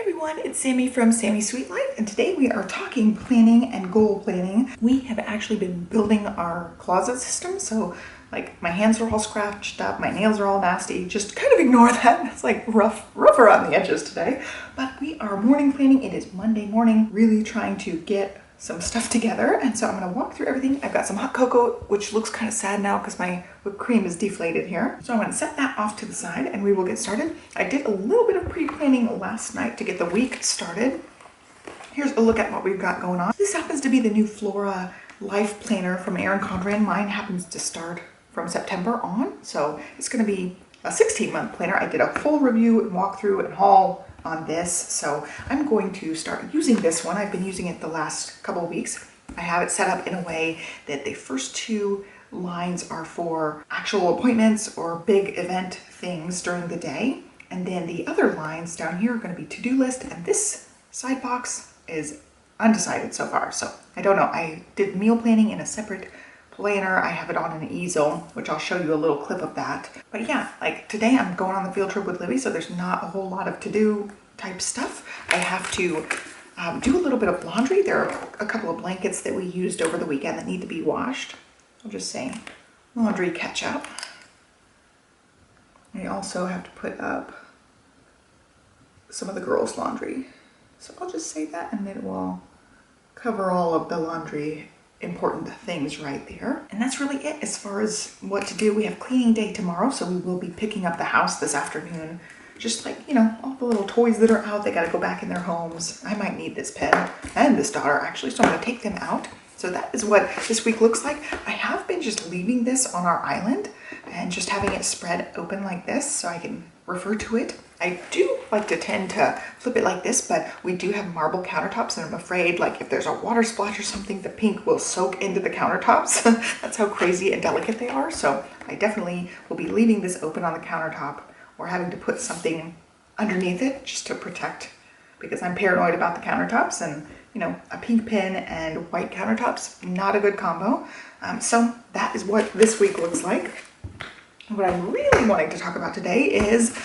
everyone, it's Sammy from Sammy's Sweet Life, and today we are talking planning and goal planning. We have actually been building our closet system, so like my hands are all scratched up, my nails are all nasty. Just kind of ignore that. It's like rougher on the edges today. But we are morning planning. It is Monday morning, really trying to get some stuff together, and so I'm going to walk through everything. I've got some hot cocoa, which looks kind of sad now because my whipped cream is deflated here. So I'm going to set that off to the side and we will get started. I did a little bit of pre-planning last night to get the week started. Here's a look at what we've got going on. This happens to be the new Flora Life Planner from Erin Condren. Mine happens to start from September on, so it's going to be a 16-month planner. I did a full review and walkthrough and haul on this, so I'm going to start using this one. I've been using it the last couple of weeks. I have it set up in a way that the first two lines are for actual appointments or big event things during the day, and then the other lines down here are going to be to-do list, and this side box is undecided so far. So I don't know. I did meal planning in a separate planner. I have it on an easel, which I'll show you a little clip of that. But yeah, like today I'm going on the field trip with Libby, so there's not a whole lot of to-do type stuff. I have to do a little bit of laundry. There are a couple of blankets that we used over the weekend that need to be washed. I'll just say laundry catch up. I also have to put up some of the girls' laundry. So I'll just say that, and it will cover all of the laundry important things right there. And that's really it as far as what to do. We have cleaning day tomorrow, so we will be picking up the house this afternoon. Just like, you know, all the little toys that are out, they got to go back in their homes. I might need this pen and this daughter actually, so I'm going to take them out. So that is what this week looks like. I have been just leaving this on our island and just having it spread open like this so I can refer to it. I do like to tend to flip it like this, but we do have marble countertops, and I'm afraid like if there's a water splash or something, the pink will soak into the countertops. That's how crazy and delicate they are. So I definitely will be leaving this open on the countertop or having to put something underneath it just to protect, because I'm paranoid about the countertops, and you know, a pink pen and white countertops, not a good combo. So that is what this week looks like. What I'm really wanting to talk about today is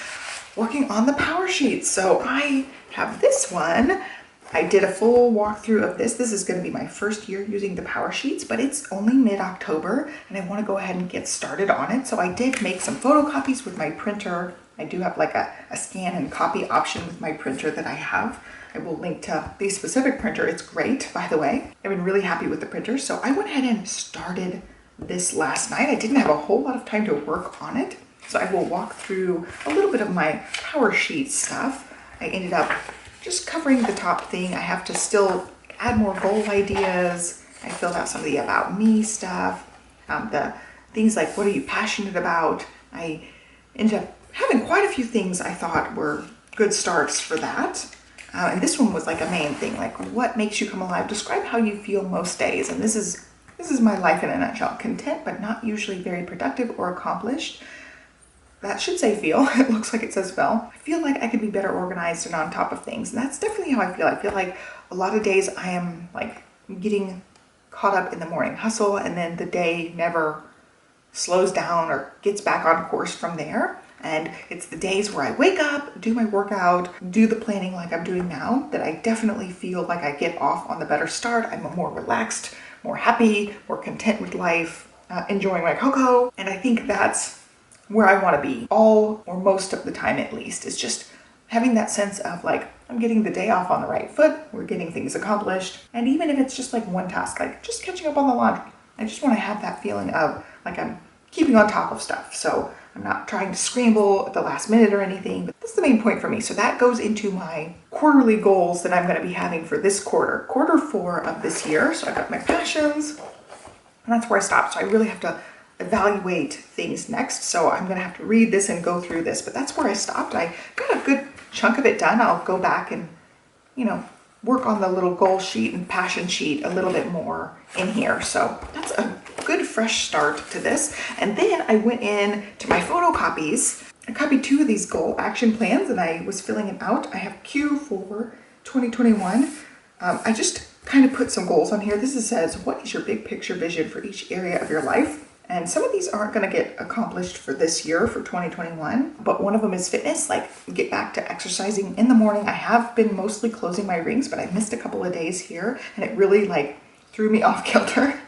working on the power sheets. So I have this one. I did a full walkthrough of this. This is going to be my first year using the power sheets, but it's only mid-October and I want to go ahead and get started on it. So I did make some photocopies with my printer. I do have like a scan and copy option with my printer that I have. I will link to the specific printer. It's great, by the way. I've been really happy with the printer. So I went ahead and started this last night. I didn't have a whole lot of time to work on it. So I will walk through a little bit of my power sheet stuff. I ended up just covering the top thing. I have to still add more goal ideas. I filled out some of the about me stuff. The things like, what are you passionate about? I ended up having quite a few things I thought were good starts for that. And this one was like a main thing, like what makes you come alive? Describe how you feel most days. And this is my life in a nutshell. Content, but not usually very productive or accomplished. That should say feel. It looks like it says feel. I feel like I could be better organized and on top of things. And that's definitely how I feel. I feel like a lot of days I am like getting caught up in the morning hustle, and then the day never slows down or gets back on course from there. And it's the days where I wake up, do my workout, do the planning like I'm doing now, that I definitely feel like I get off on the better start. I'm more relaxed, more happy, more content with life, enjoying my cocoa. And I think that's where I want to be all or most of the time, at least, is just having that sense of like, I'm getting the day off on the right foot, we're getting things accomplished. And even if it's just like one task, like just catching up on the laundry, I just want to have that feeling of like I'm keeping on top of stuff. So I'm not trying to scramble at the last minute or anything, but that's the main point for me. So that goes into my quarterly goals that I'm going to be having for this quarter 4 of this year. So I've got my passions, and that's where I stopped. So I really have to evaluate things next. So I'm going to have to read this and go through this, but that's where I stopped. I got a good chunk of it done. I'll go back and, you know, work on the little goal sheet and passion sheet a little bit more in here. So that's a good fresh start to this. And then I went in to my photocopies. I copied 2 of these goal action plans and I was filling it out. I have Q for 2021. I just kind of put some goals on here. This says, what is your big picture vision for each area of your life? And some of these aren't going to get accomplished for this year, for 2021, but one of them is fitness, like get back to exercising in the morning. I have been mostly closing my rings, but I missed a couple of days here and it really like threw me off kilter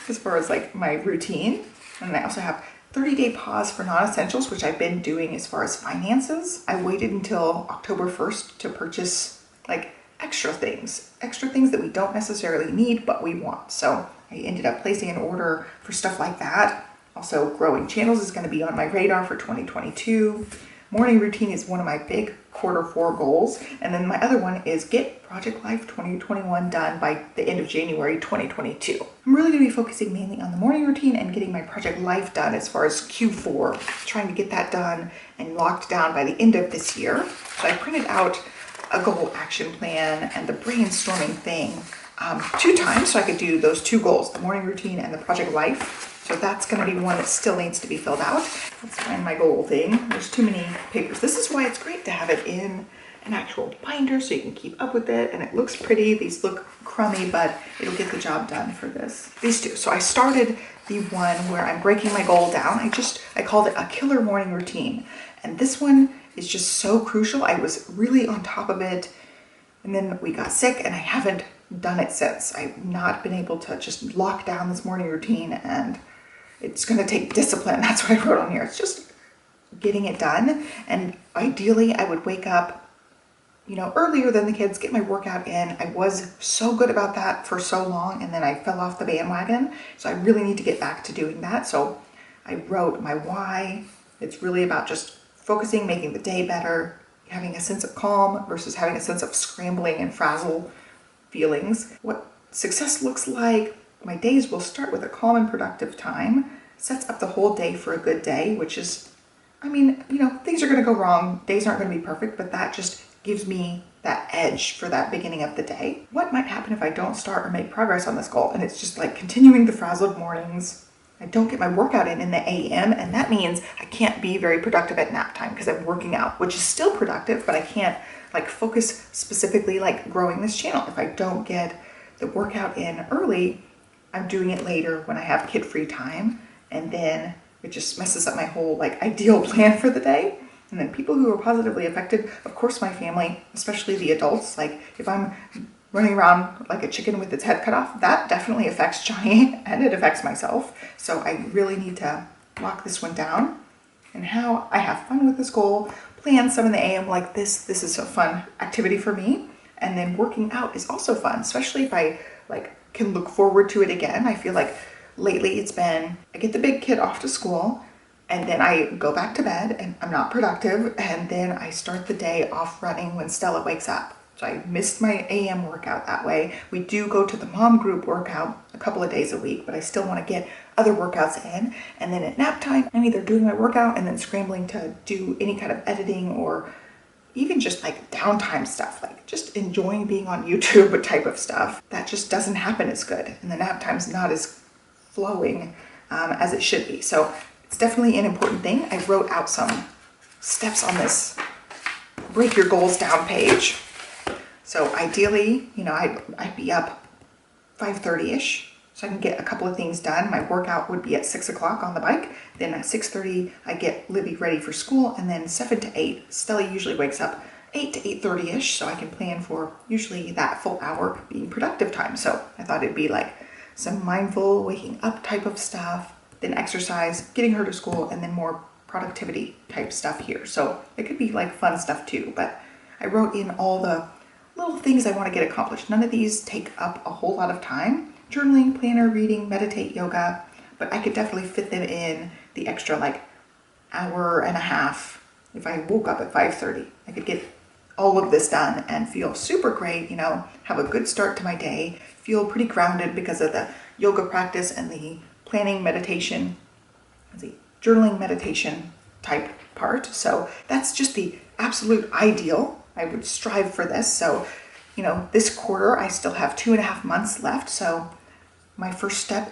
as far as like my routine. And I also have 30-day pause for non-essentials, which I've been doing as far as finances. I waited until October 1st to purchase like extra things that we don't necessarily need, but we want. So I ended up placing an order for stuff like that. Also, growing channels is going to be on my radar for 2022. Morning routine is one of my big Q4 goals. And then my other one is get Project Life 2021 done by the end of January 2022. I'm really going to be focusing mainly on the morning routine and getting my Project Life done as far as Q4, trying to get that done and locked down by the end of this year. So I printed out a goal action plan and the brainstorming thing 2 times so I could do those 2 goals, the morning routine and the Project Life. So that's going to be one that still needs to be filled out. Let's find my goal thing. There's too many papers. This is why it's great to have it in an actual binder so you can keep up with it and it looks pretty. These look crummy, but it'll get the job done for this. These 2. So I started the one where I'm breaking my goal down. I called it a killer morning routine. And this one is just so crucial. I was really on top of it. And then we got sick and I haven't done it since. I've not been able to just lock down this morning routine and it's going to take discipline. That's what I wrote on here. It's just getting it done. And ideally I would wake up, earlier than the kids, get my workout in. I was so good about that for so long and then I fell off the bandwagon. So I really need to get back to doing that. So I wrote my why. It's really about just focusing, making the day better, having a sense of calm versus having a sense of scrambling and frazzle feelings. What success looks like. My days will start with a calm and productive time, sets up the whole day for a good day, which is, things are going to go wrong. Days aren't going to be perfect, but that just gives me that edge for that beginning of the day. What might happen if I don't start or make progress on this goal? And it's just like continuing the frazzled mornings. I don't get my workout in the AM, and that means I can't be very productive at nap time because I'm working out, which is still productive, but I can't like focus specifically like growing this channel. If I don't get the workout in early, I'm doing it later when I have kid-free time, and then it just messes up my whole like ideal plan for the day. And then people who are positively affected, of course my family, especially the adults, like if I'm running around like a chicken with its head cut off, that definitely affects Johnny and it affects myself. So I really need to lock this one down. And how I have fun with this goal, plan some in the AM like this. This is a fun activity for me. And then working out is also fun, especially if I like can look forward to it again. I feel like lately it's been, I get the big kid off to school and then I go back to bed and I'm not productive. And then I start the day off running when Stella wakes up. So I missed my AM workout that way. We do go to the mom group workout a couple of days a week, but I still want to get other workouts in. And then at nap time, I'm either doing my workout and then scrambling to do any kind of editing or even just like downtime stuff, like just enjoying being on YouTube type of stuff. That just doesn't happen as good. And the nap time's not as flowing as it should be. So it's definitely an important thing. I wrote out some steps on this break your goals down page. So ideally, I'd be up 5:30ish so I can get a couple of things done. My workout would be at 6 o'clock on the bike. Then at 6:30, I get Libby ready for school. And then 7 to 8, Stella usually wakes up 8 to 8:30ish. So I can plan for usually that full hour being productive time. So I thought it'd be like some mindful waking up type of stuff, then exercise, getting her to school, and then more productivity type stuff here. So it could be like fun stuff too. But I wrote in all the little things I want to get accomplished. None of these take up a whole lot of time. Journaling, planner, reading, meditate, yoga, but I could definitely fit them in the extra like hour and a half. If I woke up at 5:30, I could get all of this done and feel super great, have a good start to my day, feel pretty grounded because of the yoga practice and the planning meditation, the journaling meditation type part. So that's just the absolute ideal. I would strive for this. So, this quarter, I still have 2.5 months left. So my first step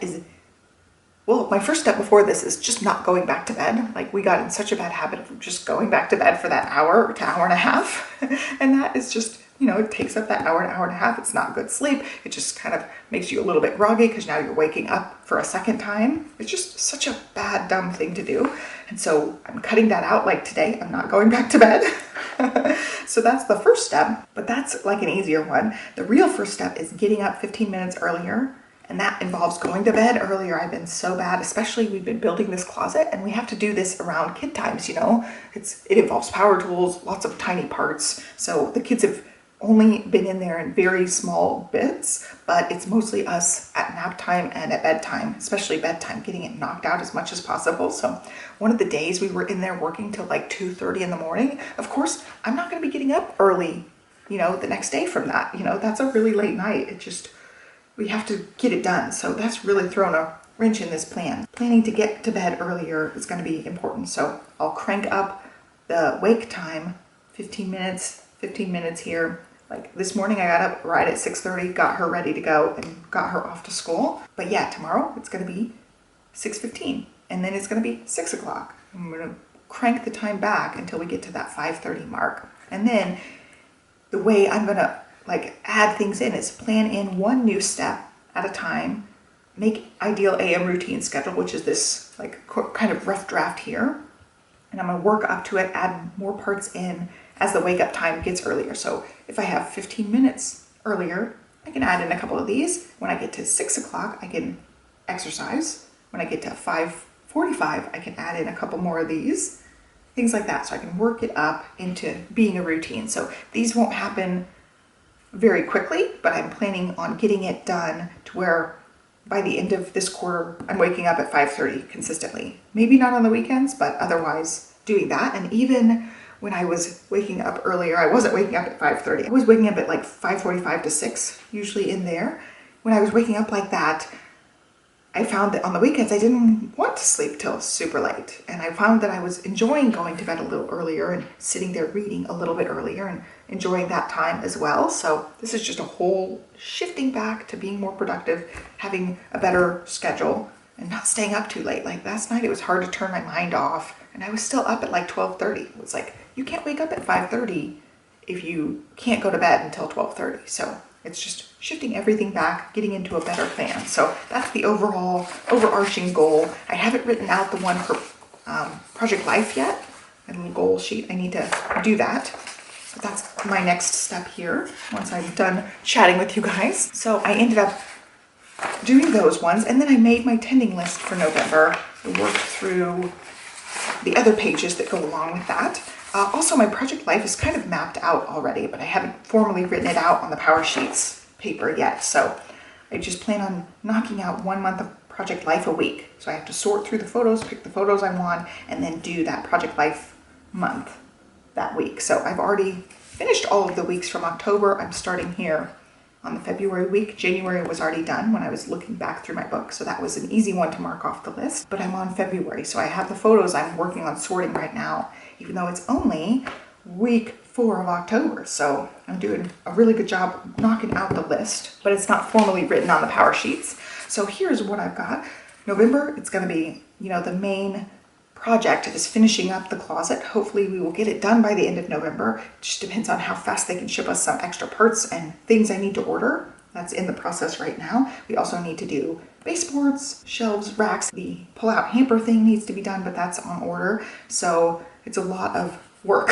before this is just not going back to bed. Like we got in such a bad habit of just going back to bed for that hour to hour and a half. And that is just you know, it takes up that hour and a half. It's not good sleep. It just kind of makes you a little bit groggy because now you're waking up for a second time. It's just such a bad, dumb thing to do. And so I'm cutting that out. Like today, I'm not going back to bed. So that's the first step, but that's like an easier one. The real first step is getting up 15 minutes earlier. And that involves going to bed earlier. I've been so bad, especially we've been building this closet and we have to do this around kid times, you know. It involves power tools, lots of tiny parts. So the kids have only been in there in very small bits, but it's mostly us at nap time and at bedtime, especially bedtime, getting it knocked out as much as possible. So one of the days we were in there working till like 2:30 in the morning. Of course, I'm not going to be getting up early, you know, the next day from that. You know, that's a really late night. We have to get it done. So that's really thrown a wrench in this plan. Planning to get to bed earlier is going to be important. So I'll crank up the wake time, 15 minutes here. Like this morning I got up right at 6:30, got her ready to go and got her off to school. But yeah, tomorrow it's going to be 6:15 and then it's going to be 6 o'clock. I'm going to crank the time back until we get to that 5:30 mark. And then the way I'm going to like add things in is plan in one new step at a time, make ideal AM routine schedule, which is this like kind of rough draft here. And I'm going to work up to it, add more parts in as the wake up time gets earlier. So if I have 15 minutes earlier, I can add in a couple of these. When I get to 6 o'clock, I can exercise. When I get to 5:45, I can add in a couple more of these, things like that. So I can work it up into being a routine. So these won't happen very quickly, but I'm planning on getting it done to where by the end of this quarter, I'm waking up at 5:30 consistently. Maybe not on the weekends, but otherwise doing that. And even when I was waking up earlier, I wasn't waking up at 5:30. I was waking up at like 5:45 to 6, usually in there. When I was waking up like that, I found that on the weekends, I didn't want to sleep till super late. And I found that I was enjoying going to bed a little earlier and sitting there reading a little bit earlier and enjoying that time as well. So this is just a whole shifting back to being more productive, having a better schedule and not staying up too late. Like last night, it was hard to turn my mind off and I was still up at like 12:30. It was like, you can't wake up at 5:30 if you can't go to bed until 12:30. So it's just shifting everything back, getting into a better plan. So that's the overarching goal. I haven't written out the one for Project Life yet, my little goal sheet. I need to do that. So that's my next step here once I'm done chatting with you guys. So I ended up doing those ones and then I made my tending list for November. I worked through the other pages that go along with that. Also, my Project Life is kind of mapped out already, but I haven't formally written it out on the PowerSheets paper yet. So I just plan on knocking out 1 month of Project Life a week. So I have to sort through the photos, pick the photos I want, and then do that Project Life month that week. So I've already finished all of the weeks from October. I'm starting here on the February week. January was already done when I was looking back through my book. So that was an easy one to mark off the list, but I'm on February. So I have the photos I'm working on sorting right now, even though it's only week 4 of October. So I'm doing a really good job knocking out the list, but it's not formally written on the power sheets. So here's what I've got. November, it's going to be, you know, the main project is finishing up the closet. Hopefully we will get it done by the end of November. It just depends on how fast they can ship us some extra parts and things I need to order. That's in the process right now. We also need to do baseboards, shelves, racks. The pull-out hamper thing needs to be done, but that's on order. So it's a lot of work.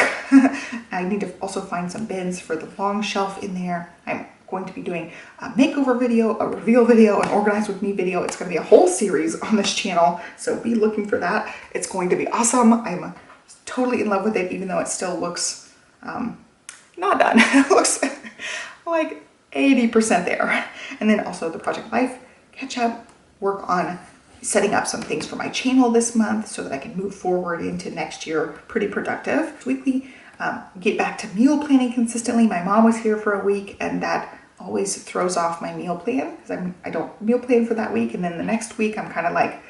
I need to also find some bins for the long shelf in there. I'm going to be doing a makeover video, a reveal video, an organize with me video. It's going to be a whole series on this channel, so be looking for that. It's going to be awesome. I'm totally in love with it, even though it still looks not done. It looks like 80% there. And then also the Project Life catch up, work on setting up some things for my channel this month so that I can move forward into next year pretty productive. Weekly, get back to meal planning consistently. My mom was here for a week and that always throws off my meal plan because I don't meal plan for that week. And then the next week I'm kind of like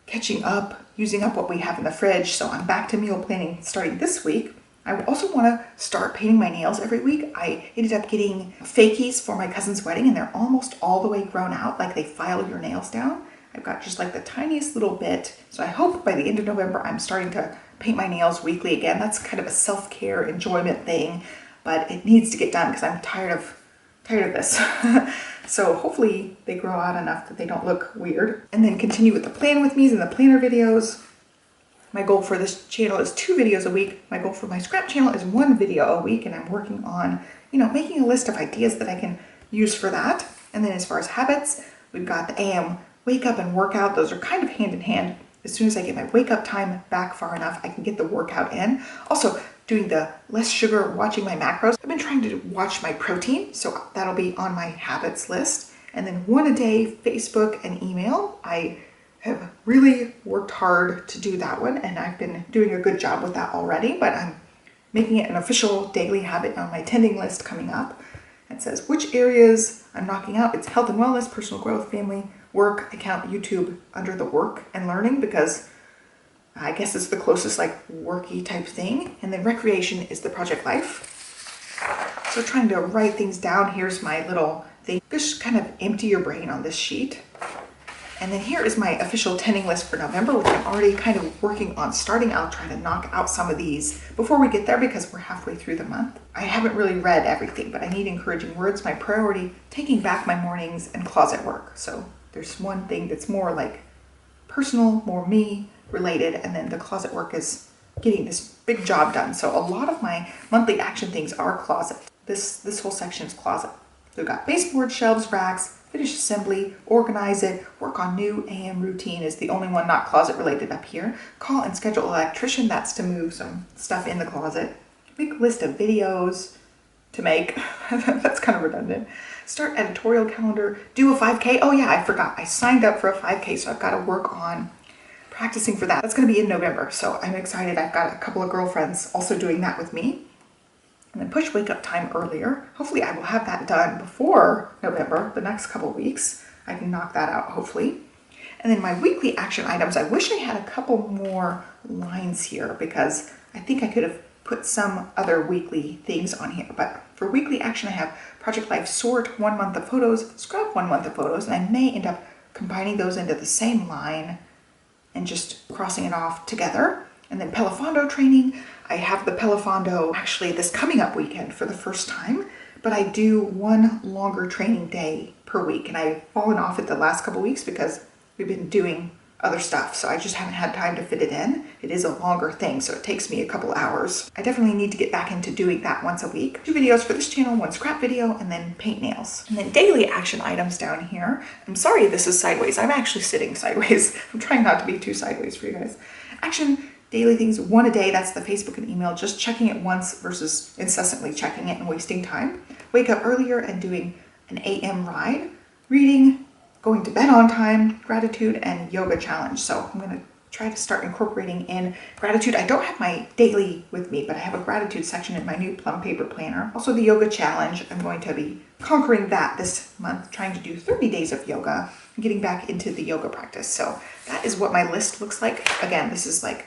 catching up, using up what we have in the fridge. So I'm back to meal planning starting this week. I also want to start painting my nails every week. I ended up getting fakies for my cousin's wedding and they're almost all the way grown out, like they file your nails down. I've got just like the tiniest little bit. So I hope by the end of November, I'm starting to paint my nails weekly again. That's kind of a self-care enjoyment thing. but it needs to get done because I'm tired of this. So hopefully they grow out enough that they don't look weird. And then continue with the plan with me's and the planner videos. My goal for this channel is 2 videos a week. My goal for my scrap channel is 1 video a week, and I'm working on, making a list of ideas that I can use for that. And then as far as habits, we've got the AM wake up and workout. Those are kind of hand in hand. As soon as I get my wake up time back far enough, I can get the workout in. Also, doing the less sugar, watching my macros. I've been trying to watch my protein, so that'll be on my habits list. And then 1 a day, Facebook and email. I have really worked hard to do that one, and I've been doing a good job with that already, but I'm making it an official daily habit on my tending list coming up. It says which areas I'm knocking out. It's health and wellness, personal growth, family, work. I count YouTube under the work and learning because I guess it's the closest like worky type thing. And then recreation is the project life. So trying to write things down. Here's my little thing. Just kind of empty your brain on this sheet. And then here is my official tending list for November, which I'm already kind of working on starting. I'll try to knock out some of these before we get there because we're halfway through the month. I haven't really read everything, but I need encouraging words. My priority, taking back my mornings, and closet work. So there's one thing that's more like personal, more me related, and then the closet work is getting this big job done. So a lot of my monthly action things are closet. This whole section is closet. So we've got baseboard, shelves, racks, finish assembly, organize it, work on new AM routine is the only one not closet related up here. Call and schedule electrician, that's to move some stuff in the closet. Make a list of videos to make, that's kind of redundant. Start editorial calendar, do a 5K. Oh yeah, I forgot, I signed up for a 5K, so I've got to work on practicing for that. That's going to be in November, so I'm excited. I've got a couple of girlfriends also doing that with me. And then push wake up time earlier. Hopefully I will have that done before November, the next couple of weeks. I can knock that out, hopefully. And then my weekly action items, I wish I had a couple more lines here because I think I could have put some other weekly things on here. But for weekly action, I have Project Life Sort, 1 month of photos, Scrap 1 month of photos, and I may end up combining those into the same line and just crossing it off together. And then Pelafondo training. I have the Pelafondo actually this coming up weekend for the first time, but I do 1 longer training day per week, and I've fallen off it the last couple weeks because we've been doing other stuff, so I just haven't had time to fit it in. It is a longer thing, so it takes me a couple hours. I definitely need to get back into doing that once a week. 2 videos for this channel, 1 scrap video, and then paint nails. And then daily action items down here. I'm sorry this is sideways. I'm actually sitting sideways. I'm trying not to be too sideways for you guys. Action daily things, 1 a day, that's the Facebook and email, just checking it once versus incessantly checking it and wasting time. Wake up earlier and doing an AM ride. Reading, going to bed on time, gratitude, and yoga challenge. So I'm gonna try to start incorporating in gratitude. I don't have my daily with me, but I have a gratitude section in my new plum paper planner. Also the yoga challenge, I'm going to be conquering that this month, trying to do 30 days of yoga and getting back into the yoga practice. So that is what my list looks like. Again, this is like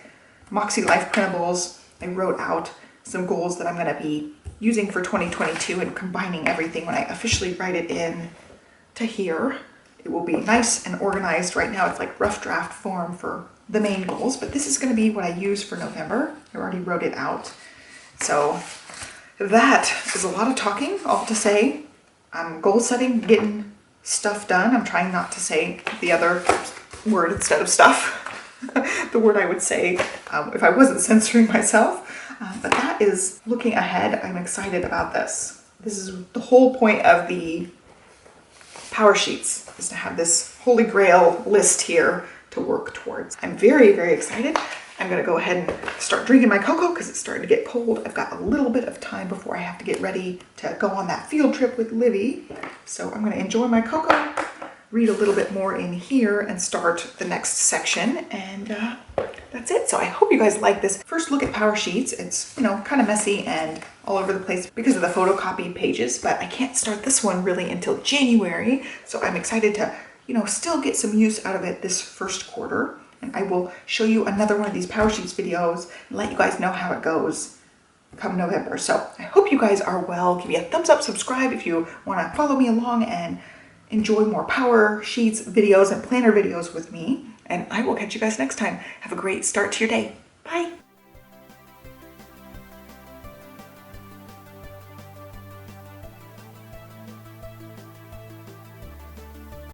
Moxie Life printables. I wrote out some goals that I'm going to be using for 2022 and combining everything when I officially write it in to here. It will be nice and organized. Right now it's like rough draft form for the main goals, but this is going to be what I use for November. I already wrote it out. So that is a lot of talking, all to say. I'm goal setting, getting stuff done. I'm trying not to say the other word instead of stuff. The word I would say if I wasn't censoring myself. But that is looking ahead. I'm excited about this. This is the whole point of the Power Sheets, is to have this holy grail list here to work towards. I'm very, very excited. I'm gonna go ahead and start drinking my cocoa because it's starting to get cold. I've got a little bit of time before I have to get ready to go on that field trip with Livy. So I'm gonna enjoy my cocoa, read a little bit more in here, and start the next section. And that's it. So I hope you guys like this first look at Power Sheets. It's, kind of messy and all over the place because of the photocopied pages, but I can't start this one really until January. So I'm excited to, still get some use out of it this first quarter. And I will show you another one of these Power Sheets videos and let you guys know how it goes come November. So I hope you guys are well. Give me a thumbs up, subscribe if you want to follow me along and enjoy more Power Sheets videos and planner videos with me. And I will catch you guys next time. Have a great start to your day. Bye.